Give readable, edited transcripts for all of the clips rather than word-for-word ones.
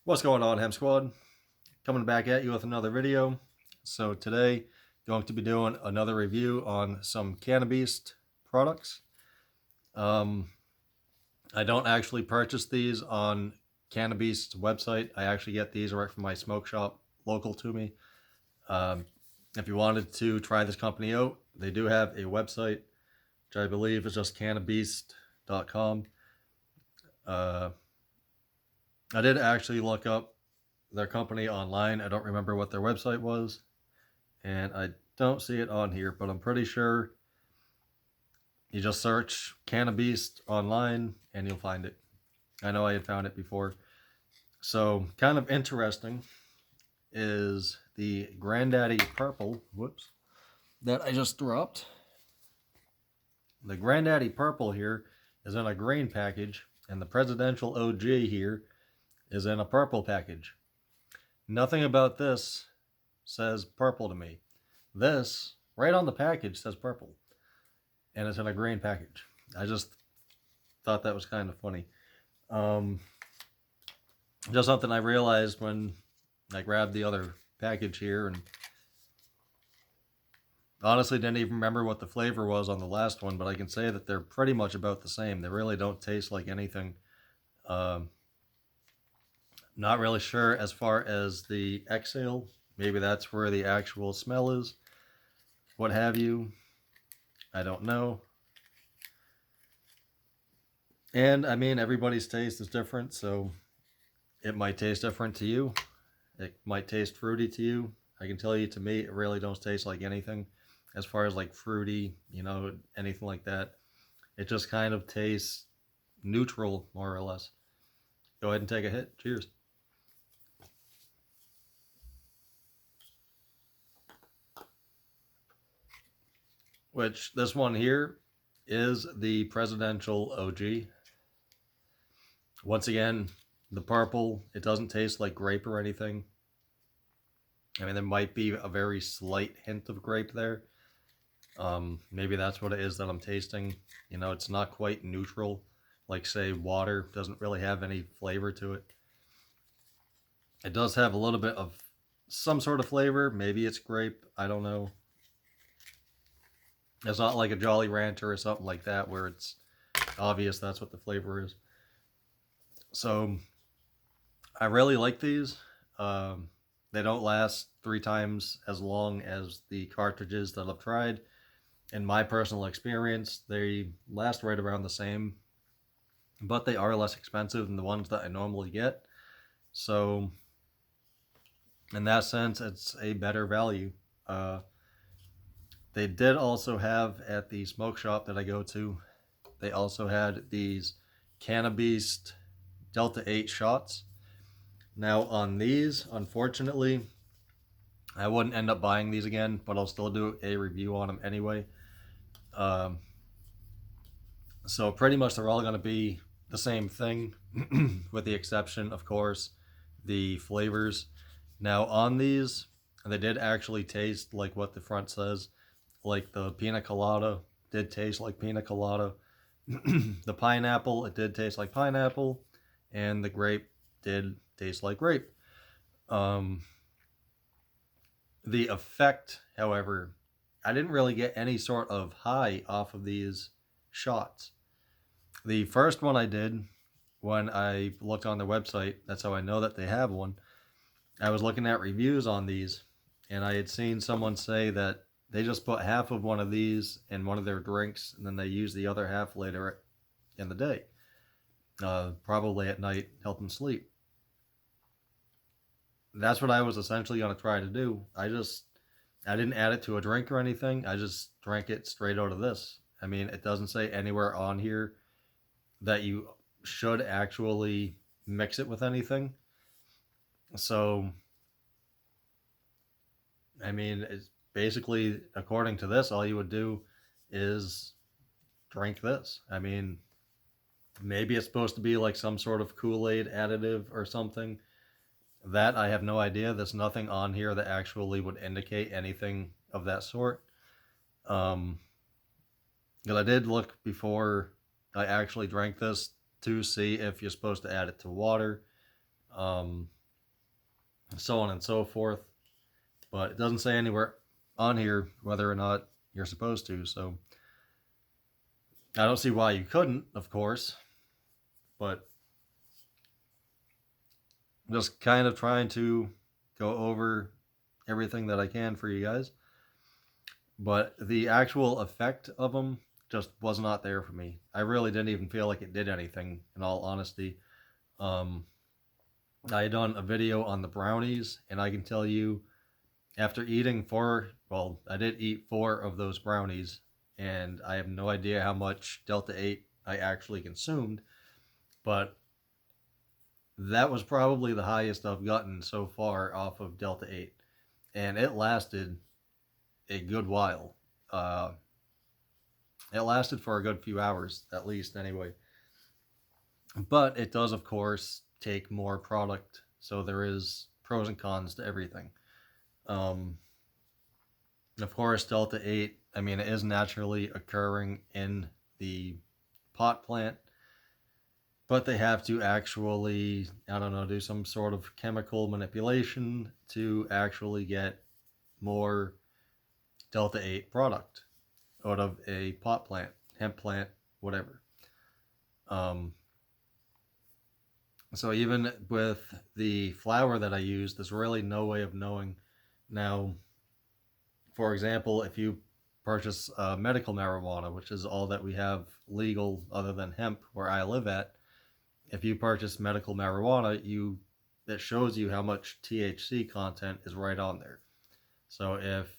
What's going on, Hem Squad? Coming back at you with another video. So today, going to be doing another review on some CanniBeast products. I don't actually purchase these on CanniBeast's website. I actually get these right from my smoke shop local to me. If you wanted to try this company out, they do have a website, which I believe is just CanniBeast.com. I did actually look up their company online. I don't remember what their website was, and I don't see it on here, but I'm pretty sure you just search CanniBeast online and you'll find it. I know I had found it before. So kind of interesting is the Granddaddy Purple, whoops, that I just dropped. The Granddaddy Purple here is in a green package, and the Presidential OG here is in a purple package. Nothing about this says purple to me. This, right on the package, says purple. And it's in a green package. I just thought that was kind of funny. Just something I realized when I grabbed the other package here, and honestly didn't even remember what the flavor was on the last one, but I can say that they're pretty much about the same. They really don't taste like anything. Not really sure as far as the exhale. Maybe that's where the actual smell is. What have you. I don't know. And I mean, everybody's taste is different, so it might taste different to you. It might taste fruity to you. I can tell you, to me, it really don't taste like anything as far as like fruity, you know, anything like that. It just kind of tastes neutral, more or less. Go ahead and take a hit. Cheers. Which, this one here is the Presidential OG. Once again, the purple, it doesn't taste like grape or anything. I mean, there might be a very slight hint of grape there. Maybe that's what it is that I'm tasting. You know, it's not quite neutral. Like, say, water doesn't really have any flavor to it. It does have a little bit of some sort of flavor. Maybe it's grape. I don't know. It's not like a Jolly Rancher or something like that where it's obvious that's what the flavor is. So I really like these. They don't last 3 times as long as the cartridges that I've tried. In my personal experience, they last right around the same, but they are less expensive than the ones that I normally get. So in that sense, it's a better value. They did also have, at the smoke shop that I go to, they also had these CanniBeast Delta 8 shots. Now on these, unfortunately, I wouldn't end up buying these again, but I'll still do a review on them anyway. So pretty much they're all going to be the same thing, with the exception, of course, the flavors. Now on these, they did actually taste like what the front says. Like the pina colada did taste like pina colada. The pineapple, it did taste like pineapple. And the grape did taste like grape. The effect, however, I didn't really get any sort of high off of these shots. The first one I did, when I looked on their website, that's how I know that they have one. I was looking at reviews on these, and I had seen someone say that they just put half of one of these in one of their drinks, and then they use the other half later in the day. Probably at night, help them sleep. That's what I was essentially going to try to do. I didn't add it to a drink or anything. I just drank it straight out of this. I mean, it doesn't say anywhere on here that you should actually mix it with anything. So, I mean, it's basically, according to this, all you would do is drink this. I mean, maybe it's supposed to be like some sort of Kool-Aid additive or something. That I have no idea. There's nothing on here that actually would indicate anything of that sort. Because I did look before I actually drank this to see if you're supposed to add it to water. so on and so forth. But it doesn't say anywhere on here whether or not you're supposed to, so I don't see why you couldn't, of course, but just kind of trying to go over everything that I can for you guys. But the actual effect of them just was not there for me. I really didn't even feel like it did anything, in all honesty. Um, I had done a video on the brownies, and I can tell you, after eating well, I did eat 4 of those brownies, and I have no idea how much Delta 8 I actually consumed, but that was probably the highest I've gotten so far off of Delta 8, and it lasted a good while. Uh, it lasted for a good few hours, at least, anyway. But it does, of course, take more product, so there is pros and cons to everything. Um, of course, Delta 8, I mean, it is naturally occurring in the pot plant, but they have to actually, I don't know, do some sort of chemical manipulation to actually get more Delta 8 product out of a pot plant, hemp plant, whatever. Um, so even with the flower that I use, there's really no way of knowing. Now, for example, if you purchase medical marijuana, which is all that we have legal other than hemp where I live at, if you purchase medical marijuana, it shows you how much THC content is right on there. So if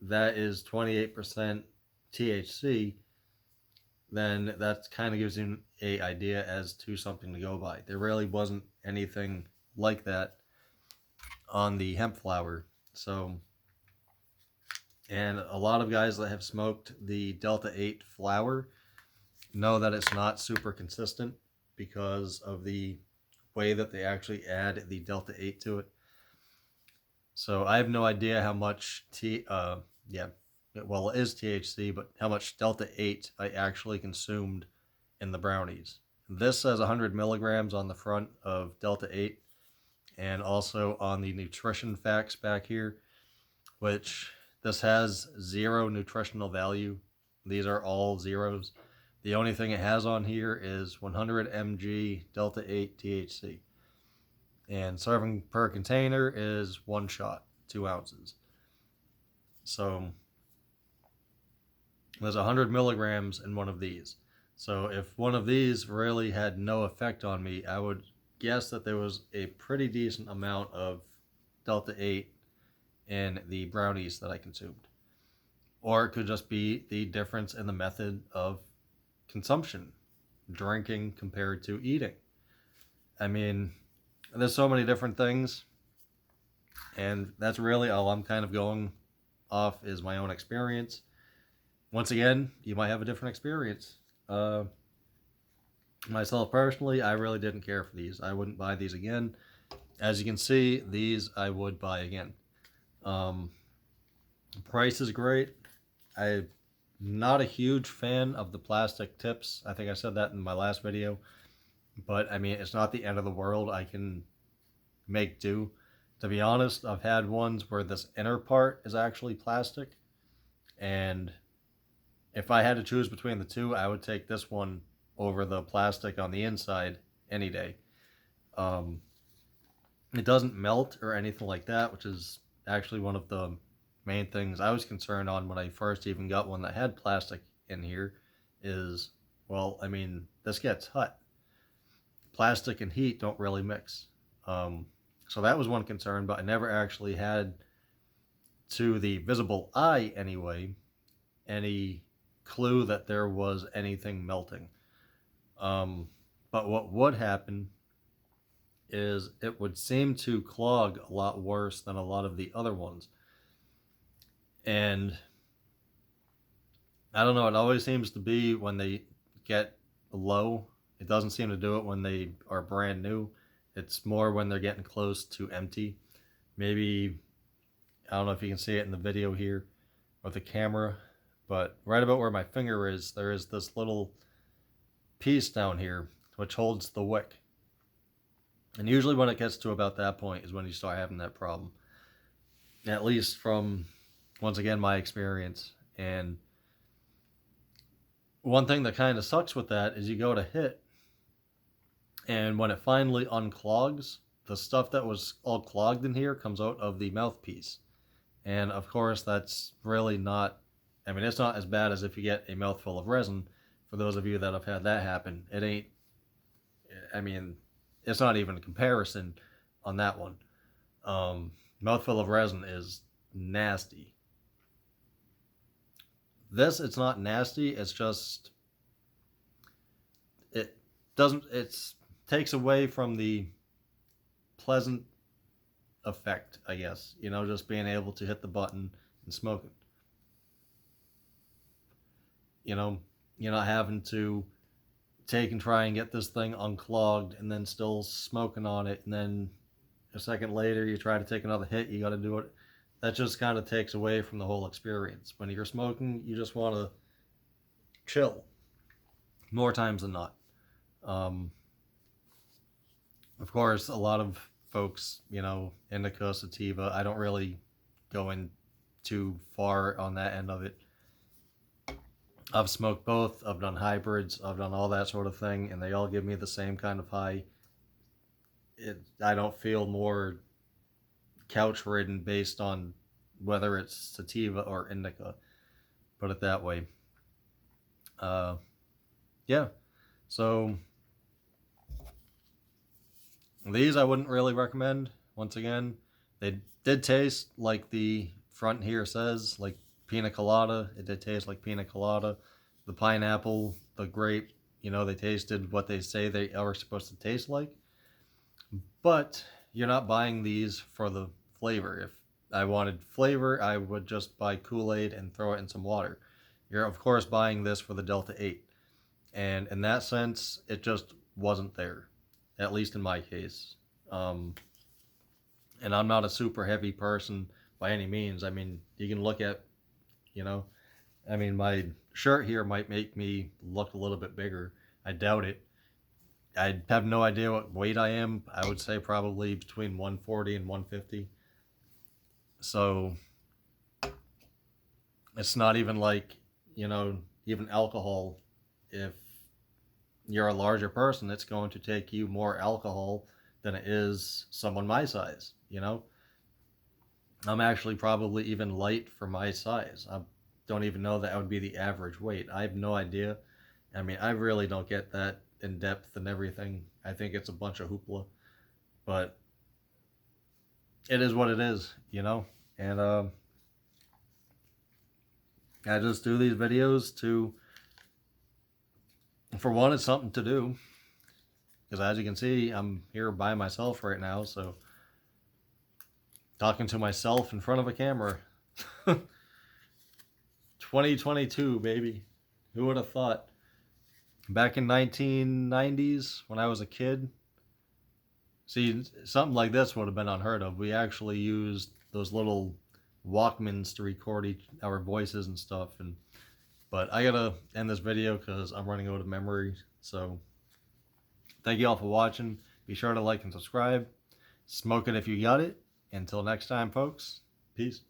that is 28% THC, then that kind of gives you an idea as to something to go by. There really wasn't anything like that on the hemp flower. So, and a lot of guys that have smoked the Delta 8 flower know that it's not super consistent because of the way that they actually add the Delta 8 to it. So I have no idea how much well, it is THC, but how much Delta 8 I actually consumed in the brownies. This says 100 milligrams on the front of Delta 8, and also on the nutrition facts back here, which this has 0 nutritional value. These are all zeros. The only thing it has on here is 100 mg Delta 8 THC. And serving per container is 1 shot, 2 ounces. So there's 100 milligrams in one of these. So if one of these really had no effect on me, I would guess that there was a pretty decent amount of Delta 8 in the brownies that I consumed. Or it could just be the difference in the method of consumption, drinking compared to eating. I mean, there's so many different things, and that's really all I'm kind of going off is my own experience. Once again, you might have a different experience. Myself personally, I really didn't care for these. I wouldn't buy these again. As you can see, these I would buy again. Price is great. I'm not a huge fan of the plastic tips. I think I said that in my last video. But, I mean, it's not the end of the world. I can make do. To be honest, I've had ones where this inner part is actually plastic. And if I had to choose between the two, I would take this one over the plastic on the inside any day. It doesn't melt or anything like that, which is actually one of the main things I was concerned on when I first even got one that had plastic in here is, well, I mean, this gets hot. Plastic and heat don't really mix. So that was one concern, but I never actually had, to the visible eye anyway, any clue that there was anything melting. But what would happen is it would seem to clog a lot worse than a lot of the other ones. And I don't know, it always seems to be when they get low. It doesn't seem to do it when they are brand new. It's more when they're getting close to empty. Maybe, I don't know if you can see it in the video here with the camera, but right about where my finger is, there is this little piece down here which holds the wick. And usually when it gets to about that point is when you start having that problem. At least from, once again, my experience. And one thing that kind of sucks with that is you go to hit, and when it finally unclogs, the stuff that was all clogged in here comes out of the mouthpiece. And of course, that's really not, I mean, it's not as bad as if you get a mouthful of resin. For those of you that have had that happen, it ain't, I mean, it's not even a comparison on that one. Mouthful of resin is nasty. This, it's not nasty, it's just, it doesn't, it's takes away from the pleasant effect, I guess. You know, just being able to hit the button and smoke it. You know, you're not having to take and try and get this thing unclogged and then still smoking on it, and then a second later you try to take another hit, you got to do it. That just kind of takes away from the whole experience. When you're smoking, you just want to chill more times than not. Of course, a lot of folks, you know, indica, sativa, I don't really go in too far on that end of it. I've smoked both, I've done hybrids, I've done all that sort of thing, and they all give me the same kind of high. I don't feel more couch ridden based on whether it's sativa or indica, put it that way. Yeah, so these I wouldn't really recommend. Once again, they did taste like the front here says, like pina colada. It did taste like pina colada. The pineapple, the grape, you know, they tasted what they say they are supposed to taste like. But you're not buying these for the flavor. If I wanted flavor, I would just buy Kool-Aid and throw it in some water. You're, of course, buying this for the Delta 8. And in that sense, it just wasn't there, at least in my case. And I'm not a super heavy person by any means. I mean, you can look at, you know, I mean, my shirt here might make me look a little bit bigger. I doubt it. I have no idea what weight I am. I would say probably between 140 and 150. So it's not even like, you know, even alcohol. If you're a larger person, it's going to take you more alcohol than it is someone my size, you know? I'm actually probably even light for my size. I don't even know that would be the average weight. I have no idea. I mean, I really don't get that in depth and everything. I think it's a bunch of hoopla, but it is what it is, you know? And I just do these videos to, for one, it's something to do, because as you can see, I'm here by myself right now, so talking to myself in front of a camera. 2022, baby. Who would have thought? Back in 1990s, when I was a kid, see, something like this would have been unheard of. We actually used those little Walkmans to record our voices and stuff. But I gotta end this video because I'm running out of memory. So thank you all for watching. Be sure to like and subscribe. Smoke it if you got it. Until next time, folks. Peace.